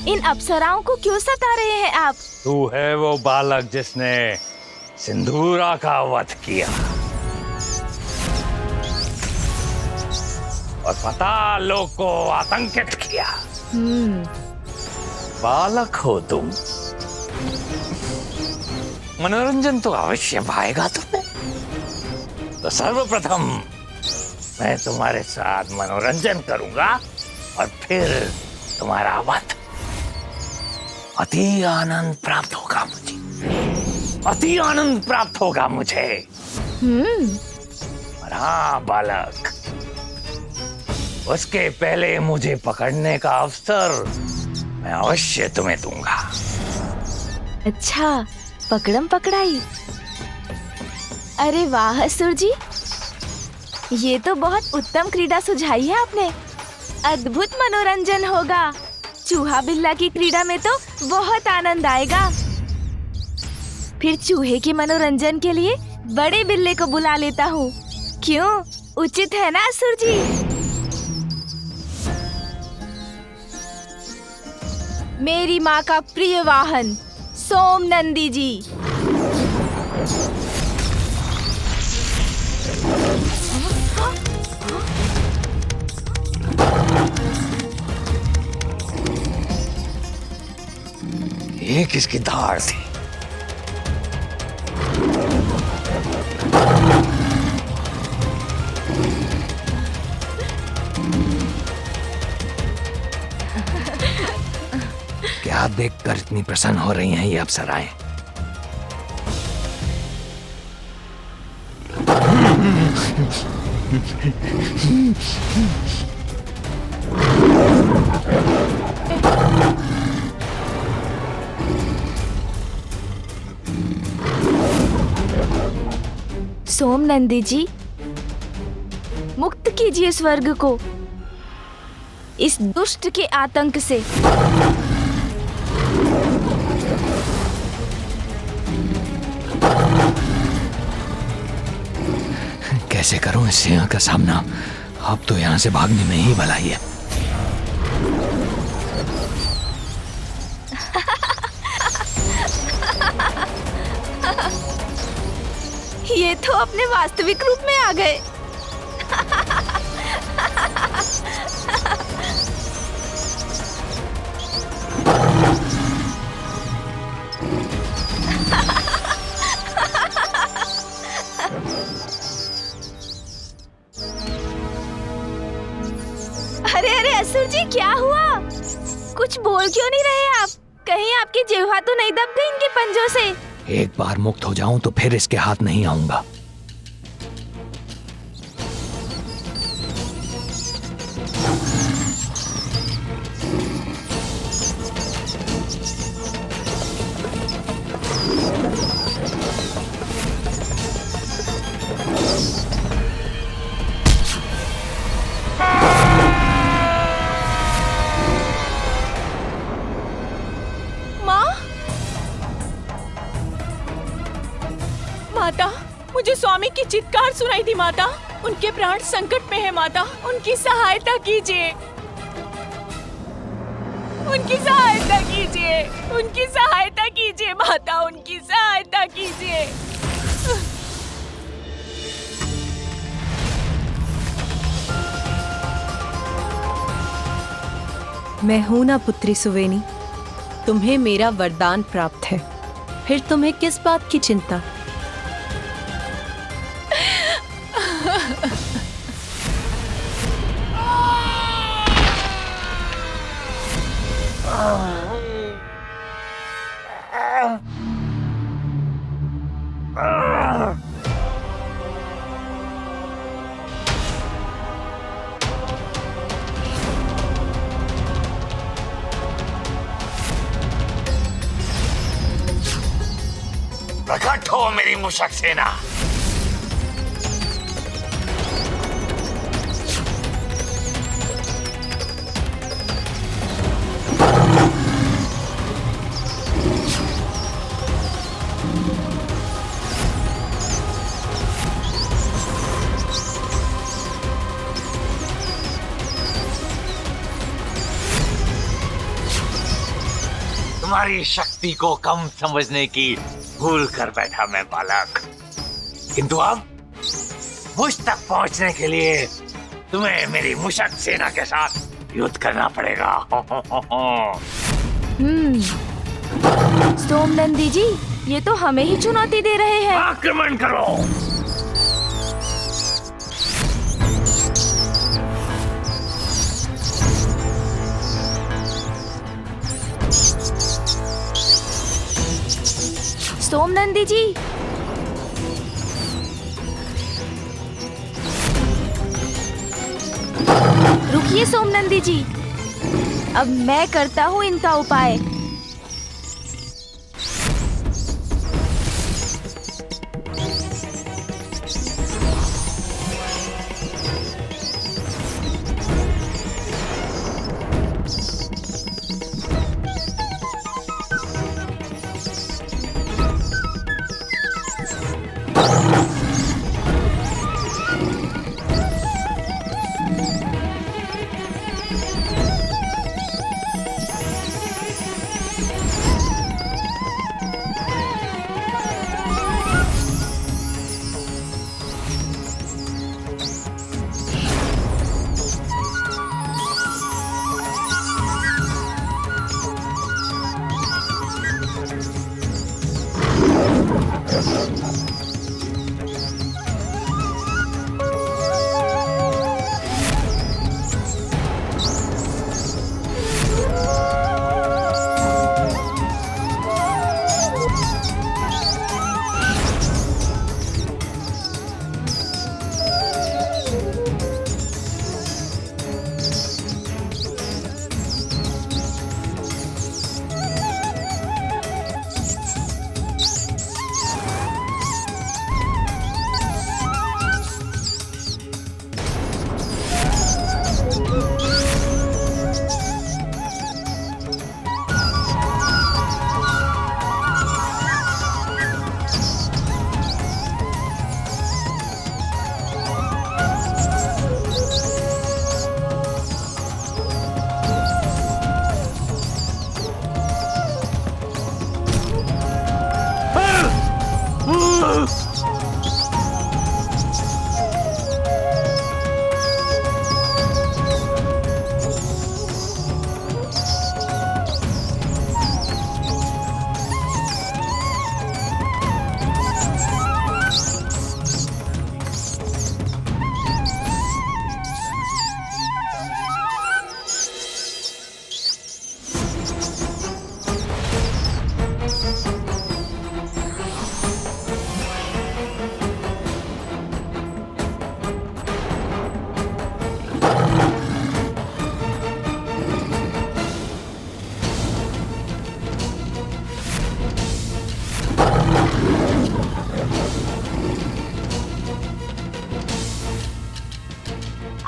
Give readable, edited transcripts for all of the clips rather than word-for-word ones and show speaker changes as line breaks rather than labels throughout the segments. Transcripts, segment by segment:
इन अप्सराओं को क्यों सता रहे हैं आप?
तू है वो बालक जिसने सिंदूरा का वध किया और पाताल लोक को आतंकित किया। बालक हो तुम, मनोरंजन तो अवश्य पाएगा तुम्हें। तो सर्वप्रथम मैं तुम्हारे साथ मनोरंजन करूंगा और फिर तुम्हारा वध। अति आनंद प्राप्त होगा मुझे, अति आनंद प्राप्त होगा मुझे। और हाँ बालक, उसके पहले मुझे पकड़ने का अवसर मैं अवश्य तुम्हें दूंगा।
अच्छा, पकड़म पकड़ाई। अरे वाह असुर जी, ये तो बहुत उत्तम क्रीड़ा सुझाई है आपने। अद्भुत मनोरंजन होगा। चूहा बिल्ला की क्रीड़ा में तो बहुत आनंद आएगा। फिर चूहे के मनोरंजन के लिए बड़े बिल्ले को बुला लेता हूँ। क्यों, उचित है ना असुर जी? मेरी माँ का प्रिय वाहन सोम नंदी जी।
ये किसकी धार थी? क्या देखकर इतनी प्रसन्न हो रही हैं ये अप्सराएं?
सोम नंदी जी, मुक्त कीजिए स्वर्ग को इस दुष्ट के आतंक से।
कैसे करूं इस सिंह का सामना? अब तो यहाँ से भागने में ही भलाई है।
ये तो अपने वास्तविक रूप में आ गए। अरे अरे असुर जी, क्या हुआ? कुछ बोल क्यों नहीं रहे आप? कहीं आपकी जिह्वा तो नहीं दब गई इनके पंजों से?
एक बार मुक्त हो जाऊं तो फिर इसके हाथ नहीं आऊंगा।
माता, मुझे स्वामी की चित्कार सुनाई दी माता। उनके प्राण संकट में है माता, उनकी सहायता कीजिए, उनकी सहायता कीजिए, उनकी सहायता कीजिए माता, उनकी सहायता कीजिए।
मैं हूं ना पुत्री सुवेनी, तुम्हें मेरा वरदान प्राप्त है, फिर तुम्हें किस बात की चिंता?
प्रकट हो मेरी मूषक सेना।
तुम्हारी शक्ति को कम समझने की भूल कर बैठा मैं बालक, किंतु अब मुझ तक पहुंचने के लिए तुम्हें मेरी मुशक सेना के साथ युद्ध करना पड़ेगा।
सोमनंदी जी, ये तो हमें ही चुनौती दे रहे हैं।
आक्रमण करो।
सोमनंदी जी, रुकिए सोमनंदी जी, अब मैं करता हूँ इनका उपाय।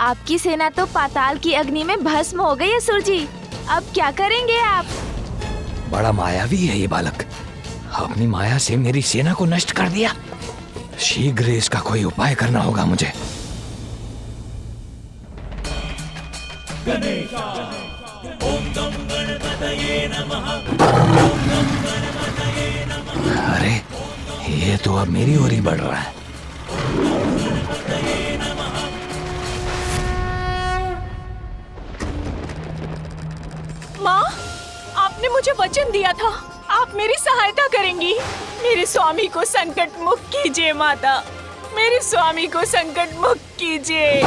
आपकी सेना तो पाताल की अग्नि में भस्म हो गई है असुर जी। अब क्या करेंगे आप?
बड़ा मायावी है ये बालक, अपनी माया से मेरी सेना को नष्ट कर दिया। शीघ्र इसका कोई उपाय करना होगा मुझे। अरे ये तो अब मेरी ओर ही बढ़ रहा है।
माँ, आपने मुझे वचन दिया था, आप मेरी सहायता करेंगी। मेरे स्वामी को संकट मुक्त कीजिए माता, मेरे स्वामी को संकट मुक्त कीजिए।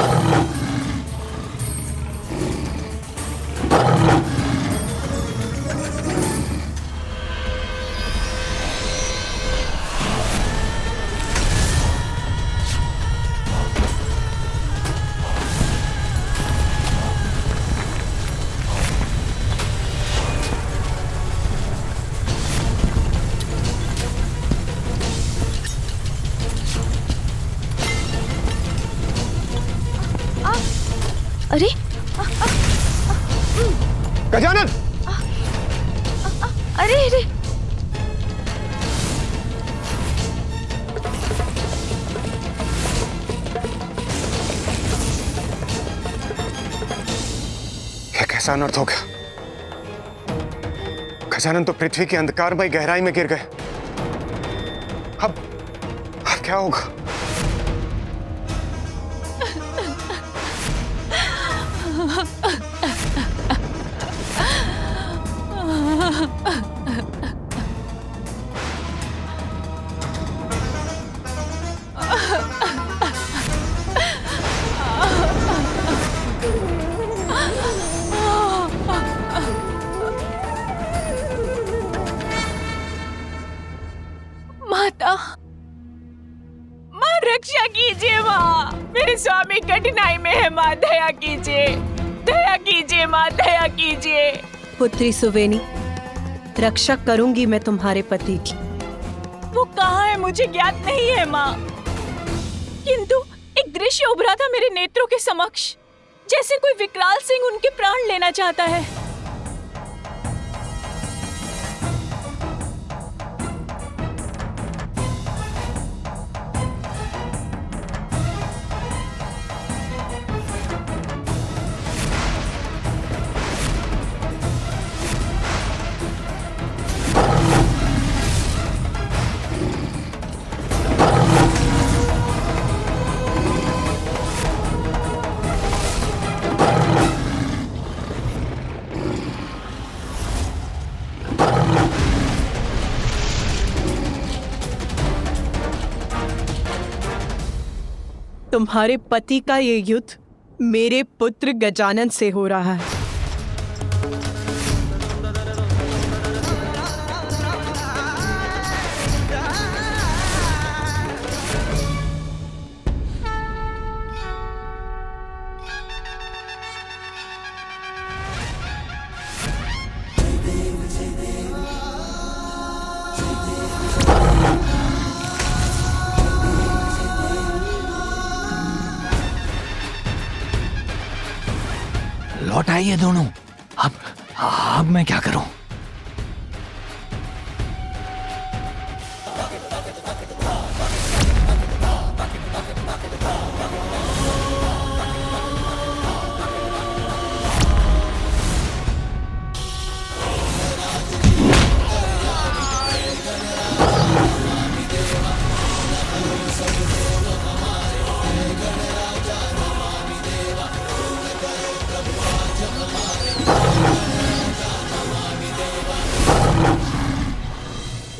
अरे
गजानन!
अरे अरे
क्या कैसा अनर्थ हो गया? गजानन तो पृथ्वी की अंधकारमय गहराई में गिर गए। अब क्या होगा?
माता, माँ रक्षा कीजिए माँ, मेरे स्वामी कठिनाई में है माँ, दया कीजिए, दया कीजिए माँ, दया कीजिए।
पुत्री सुवेनी, रक्षा करूंगी मैं तुम्हारे पति की।
वो कहाँ है मुझे ज्ञात नहीं है माँ, किंतु एक दृश्य उभरा था मेरे नेत्रों के समक्ष, जैसे कोई विकराल सिंह उनके प्राण लेना चाहता है।
तुम्हारे पति का ये युद्ध मेरे पुत्र गजानन से हो रहा है।
लौट आइए दोनों। अब मैं क्या करूं?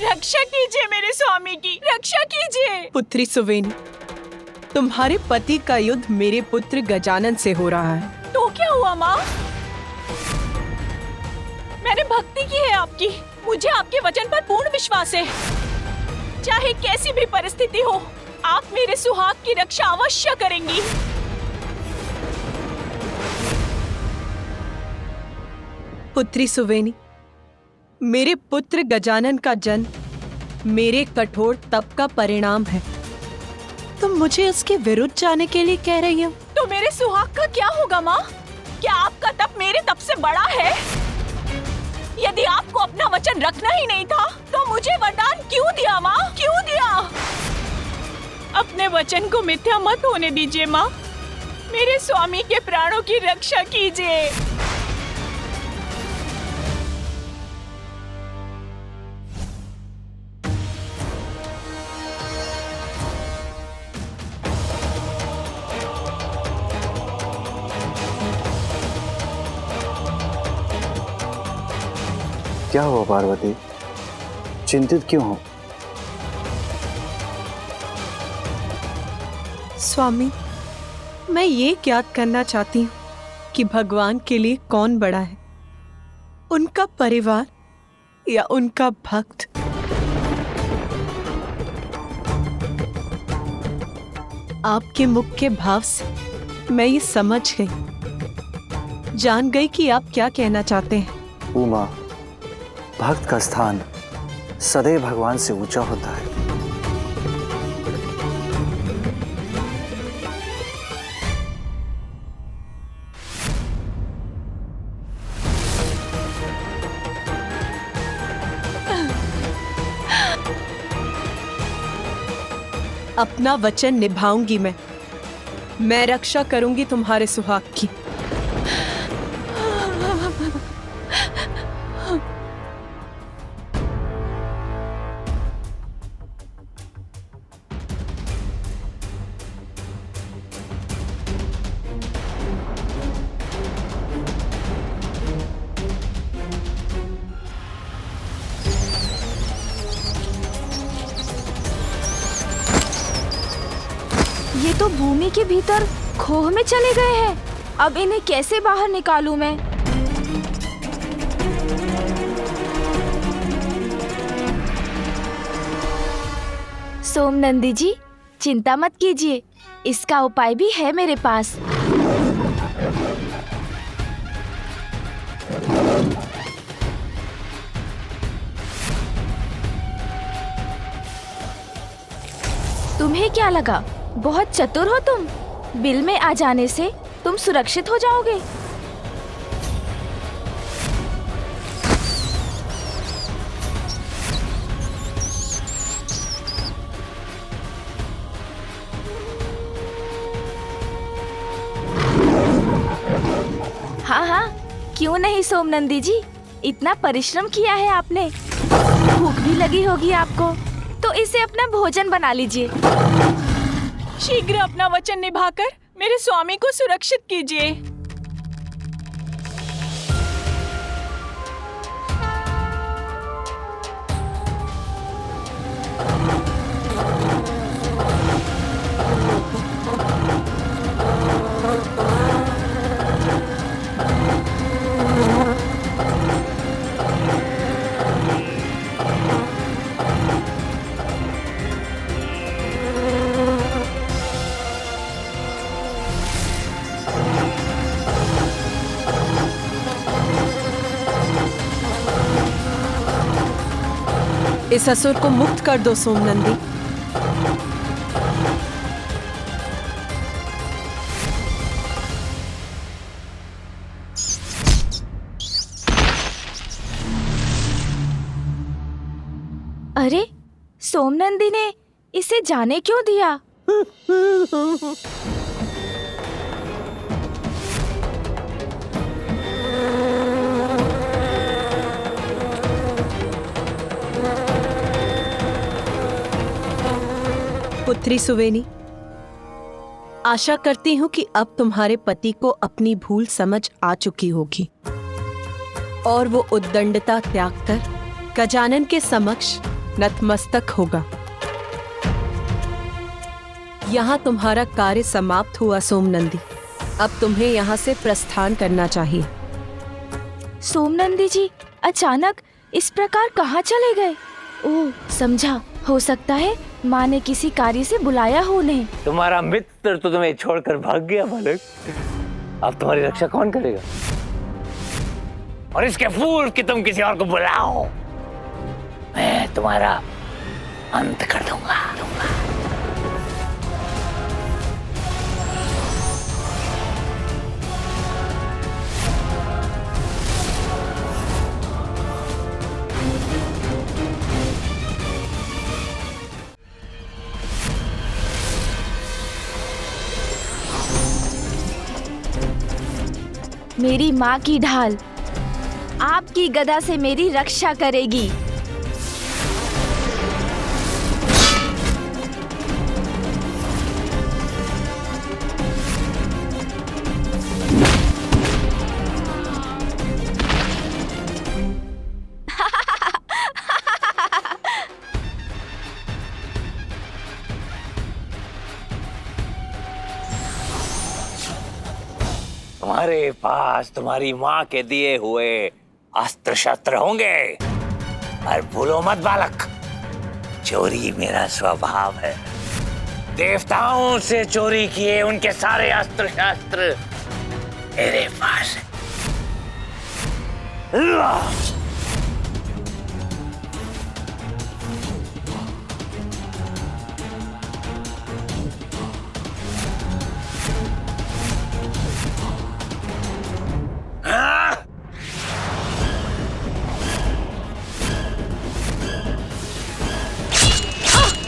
रक्षा कीजिए मेरे स्वामी की, रक्षा कीजिए।
पुत्री सुवेनी, तुम्हारे पति का युद्ध मेरे पुत्र गजानन से हो रहा है।
तो क्या हुआ माँ? मैंने भक्ति की है आपकी, मुझे आपके वचन पर पूर्ण विश्वास है। चाहे कैसी भी परिस्थिति हो, आप मेरे सुहाग की रक्षा अवश्य करेंगी।
पुत्री सुवेनी, मेरे पुत्र गजानन का जन्म मेरे कठोर तप का परिणाम है। तुम मुझे उसके विरुद्ध जाने के लिए कह रही हो?
तो मेरे सुहाग का क्या होगा माँ? क्या आपका तप मेरे तप से बड़ा है? यदि आपको अपना वचन रखना ही नहीं था, तो मुझे वरदान क्यों दिया माँ? क्यों दिया? अपने वचन को मिथ्या मत होने दीजिए माँ। मेरे स्वामी के प्राणों की रक्षा कीजिए।
क्या हुआ पार्वती, चिंतित क्यों हो?
स्वामी, मैं ये ज्ञात करना चाहती हूँ कि भगवान के लिए कौन बड़ा है, उनका परिवार या उनका भक्त। आपके मुख के भाव से मैं ये समझ गई, जान गई कि आप क्या कहना चाहते हैं।
उमा, भक्त का स्थान सदैव भगवान से ऊंचा होता है।
अपना वचन निभाऊंगी मैं रक्षा करूंगी तुम्हारे सुहाग की।
भूमि के भीतर खोह में चले गए हैं। अब इन्हें कैसे बाहर निकालूं मैं? सोमनंदी जी, चिंता मत कीजिए, इसका उपाय भी है मेरे पास। तुम्हें क्या लगा बहुत चतुर हो तुम? बिल में आ जाने से तुम सुरक्षित हो जाओगे। हाँ हाँ, क्यों नहीं सोमनंदी जी, इतना परिश्रम किया है आपने, भूख भी लगी होगी आपको, तो इसे अपना भोजन बना लीजिए।
शीघ्र अपना वचन निभाकर मेरे स्वामी को सुरक्षित कीजिए।
इस असुर को मुक्त कर दो सोमनंदी।
अरे, सोमनंदी ने इसे जाने क्यों दिया?
पुत्री सुवेनी, आशा करती हूँ कि अब तुम्हारे पति को अपनी भूल समझ आ चुकी होगी और वो उद्दंडता त्याग कर गजानन के समक्ष नतमस्तक होगा। यहाँ तुम्हारा कार्य समाप्त हुआ सोमनंदी, अब तुम्हें यहाँ से प्रस्थान करना चाहिए।
सोमनंदी जी अचानक इस प्रकार कहाँ चले गए? ओह, समझा, हो सकता है माँ ने किसी कार्य से बुलाया हो उन्हें।
तुम्हारा मित्र तो तुम्हें छोड़कर भाग गया बालक, अब तुम्हारी रक्षा कौन करेगा? और इसके पूर्व कि तुम किसी और को बुलाओ, मैं तुम्हारा अंत कर दूंगा।
मेरी माँ की ढाल आपकी गदा से मेरी रक्षा करेगी।
तुम्हारे पास तुम्हारी माँ के दिए हुए अस्त्र शस्त्र होंगे, और भूलो मत बालक, चोरी मेरा स्वभाव है। देवताओं से चोरी किए उनके सारे अस्त्र शस्त्र मेरे पास है।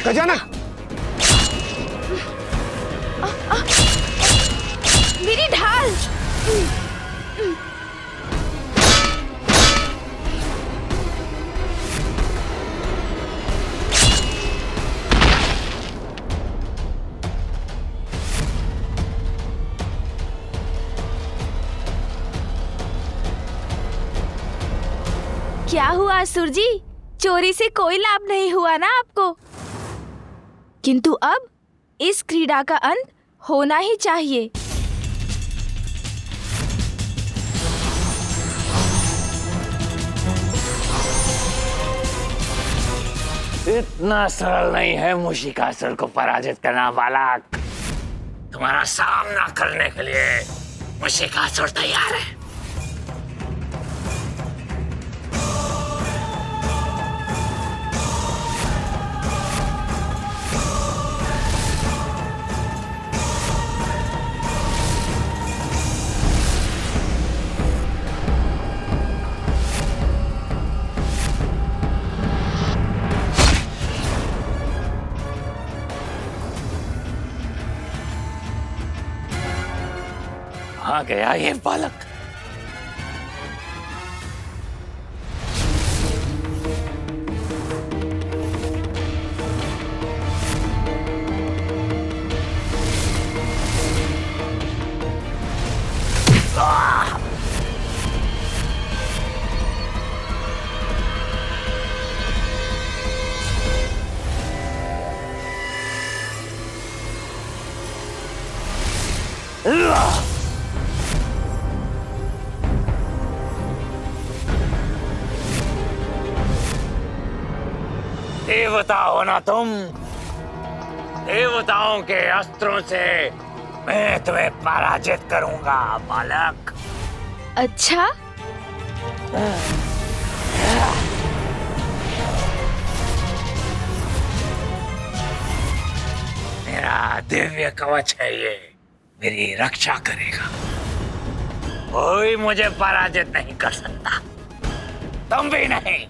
गजानन!
मेरी ढाल! क्या हुआ असुर जी? चोरी से कोई लाभ नहीं हुआ ना आपको? किंतु अब इस क्रीड़ा का अंत होना ही चाहिए।
इतना सरल नहीं है मूषिकासुर को पराजित करना बालक। तुम्हारा सामना करने के लिए मूषिकासुर तैयार है। कहाँ गया ये बालक? देवता हो ना तुम? देवताओं के अस्त्रों से मैं तुम्हें पराजित करूंगा बालक।
अच्छा,
मेरा दिव्य कवच है ये, मेरी रक्षा करेगा। कोई मुझे पराजित नहीं कर सकता, तुम भी नहीं।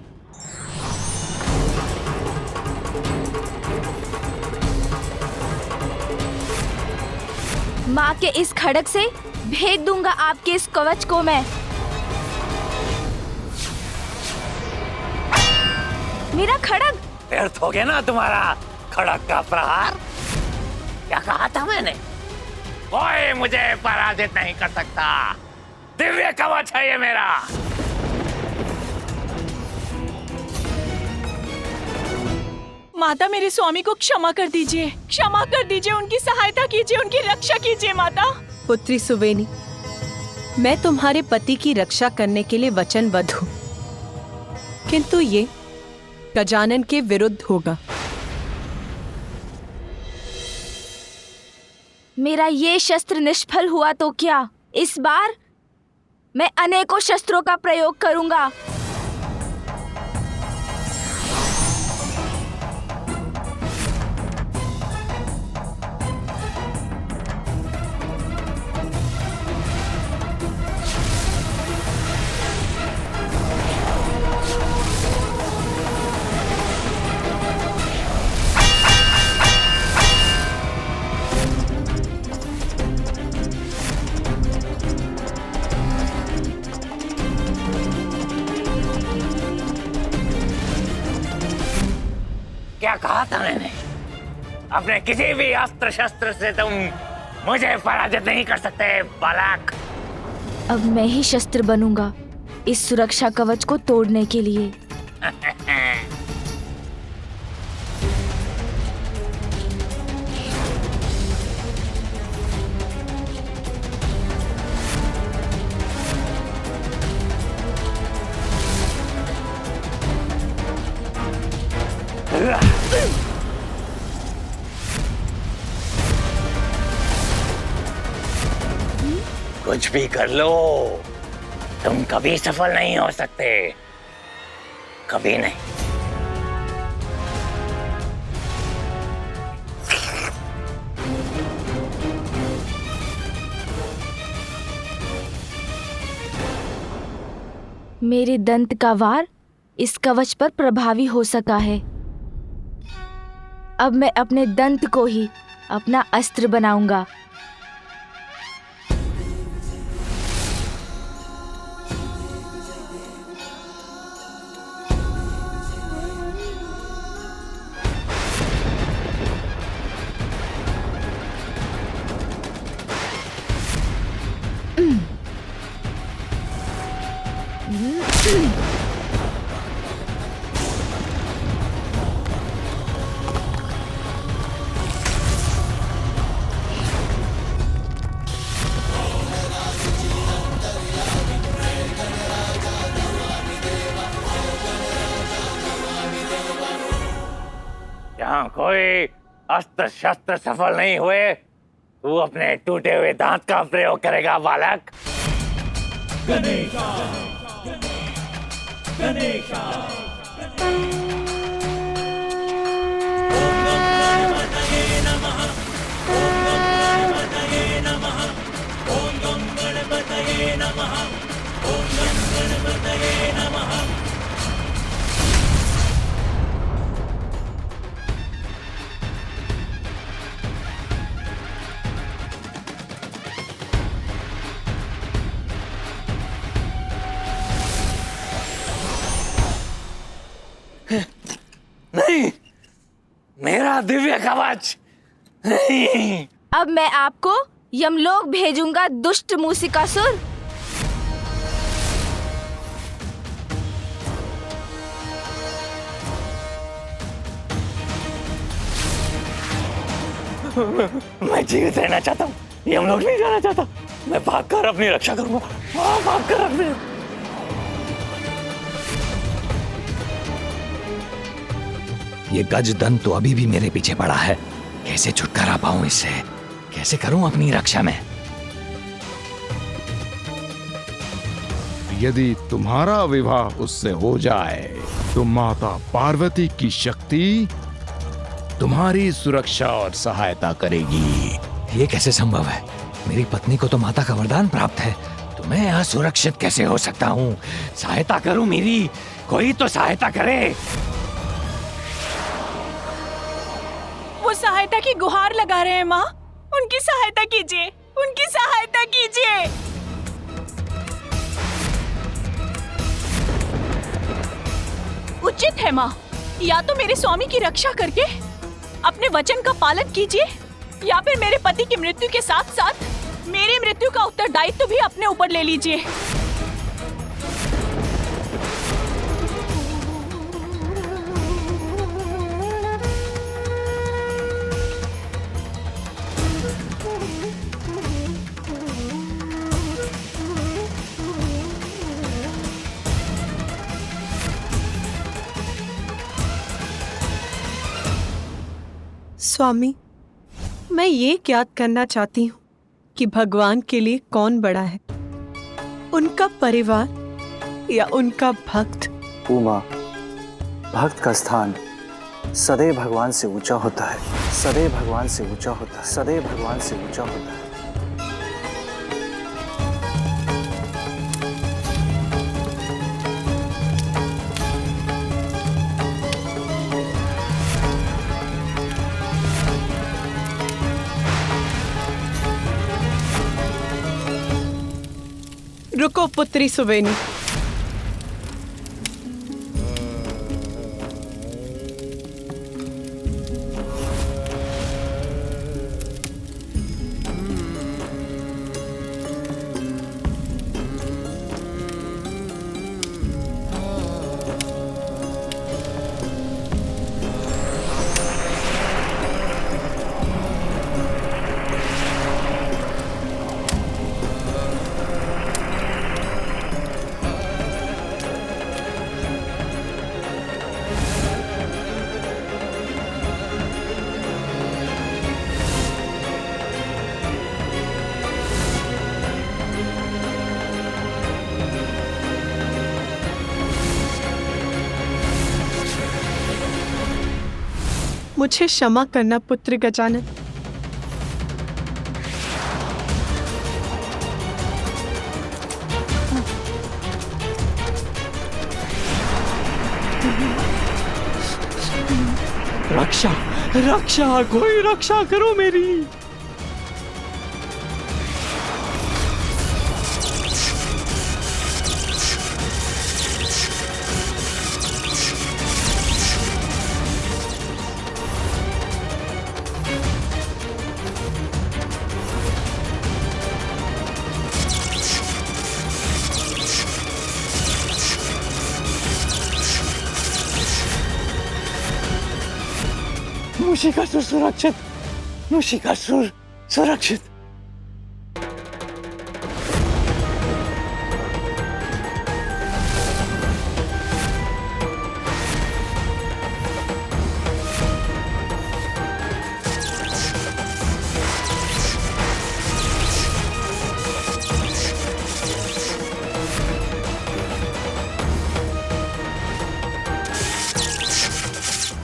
माँ के इस खड़ग से भेद दूंगा आपके इस कवच को मैं। मेरा खड़ग!
व्यर्थ हो गया ना तुम्हारा खड़ग का प्रहार। क्या कहा था मैंने? कोई मुझे पराजित नहीं कर सकता, दिव्य कवच है ये मेरा।
माता, मेरे स्वामी को क्षमा कर दीजिए, क्षमा कर दीजिए, उनकी सहायता कीजिए, उनकी रक्षा कीजिए माता।
पुत्री सुवेनी, मैं तुम्हारे पति की रक्षा करने के लिए वचनबद्ध हूँ, किंतु ये गजानन के विरुद्ध होगा।
मेरा ये शस्त्र निष्फल हुआ तो क्या, इस बार मैं अनेकों शस्त्रों का प्रयोग करूंगा।
क्या कहा था मैंने? अपने किसी भी अस्त्र शस्त्र से तुम मुझे पराजित नहीं कर सकते बालक।
अब मैं ही शस्त्र बनूंगा इस सुरक्षा कवच को तोड़ने के लिए।
कुछ भी कर लो, तुम कभी सफल नहीं हो सकते, कभी नहीं।
मेरे दंत का वार इस कवच पर प्रभावी हो सका है। अब मैं अपने दंत को ही अपना अस्त्र बनाऊंगा।
यहाँ कोई अस्त्र शस्त्र सफल नहीं हुए, तू अपने टूटे हुए दांत का प्रयोग करेगा बालक। नहीं, मेरा दिव्य कवच नहीं।
अब मैं आपको यमलोक भेजूंगा, दुष्ट मूसिकासुर।
मैं जीवित रहना चाहता हूँ, यमलोक नहीं जाना चाहता। मैं भागकर अपनी रक्षा करूंगा, भागकर अपनी।
ये गजदन तो अभी भी मेरे पीछे पड़ा है। कैसे छुटकारा पाऊं इससे? कैसे करूं अपनी रक्षा में?
यदि तुम्हारा विवाह उससे हो जाए तो माता पार्वती की शक्ति तुम्हारी सुरक्षा और सहायता करेगी।
ये कैसे संभव है? मेरी पत्नी को तो माता का वरदान प्राप्त है, तो मैं असुरक्षित कैसे हो सकता हूँ? सहायता करूं मेरी, कोई तो सहायता करे।
वो सहायता की गुहार लगा रहे हैं माँ, उनकी सहायता कीजिए, उनकी सहायता कीजिए। उचित है माँ, या तो मेरे स्वामी की रक्षा करके अपने वचन का पालन कीजिए, या फिर मेरे पति की मृत्यु के साथ साथ मेरी मृत्यु का उत्तरदायित्व भी अपने ऊपर ले लीजिए।
स्वामी, मैं ये ज्ञात करना चाहती हूँ कि भगवान के लिए कौन बड़ा है, उनका परिवार या उनका भक्त।
उमा, भक्त का स्थान सदैव भगवान से ऊंचा होता है, सदैव भगवान से ऊंचा होता है, सदैव भगवान से ऊंचा होता है।
रुको पुत्री सुवेनी। मुझे क्षमा करना पुत्र गजानन।
रक्षा, रक्षा, कोई रक्षा करो मेरी।
मूषिकासुर सुरक्षित, मूषिकासुर सुरक्षित।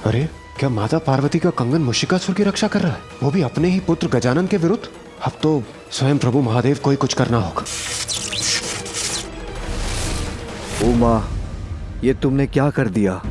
अरे क्या माता पार्वती का कंगन मुशिकासुर की रक्षा कर रहा है, वो भी अपने ही पुत्र गजानन के विरुद्ध? अब तो स्वयं प्रभु महादेव को ही कुछ करना होगा।
उमा, ये तुमने क्या कर दिया?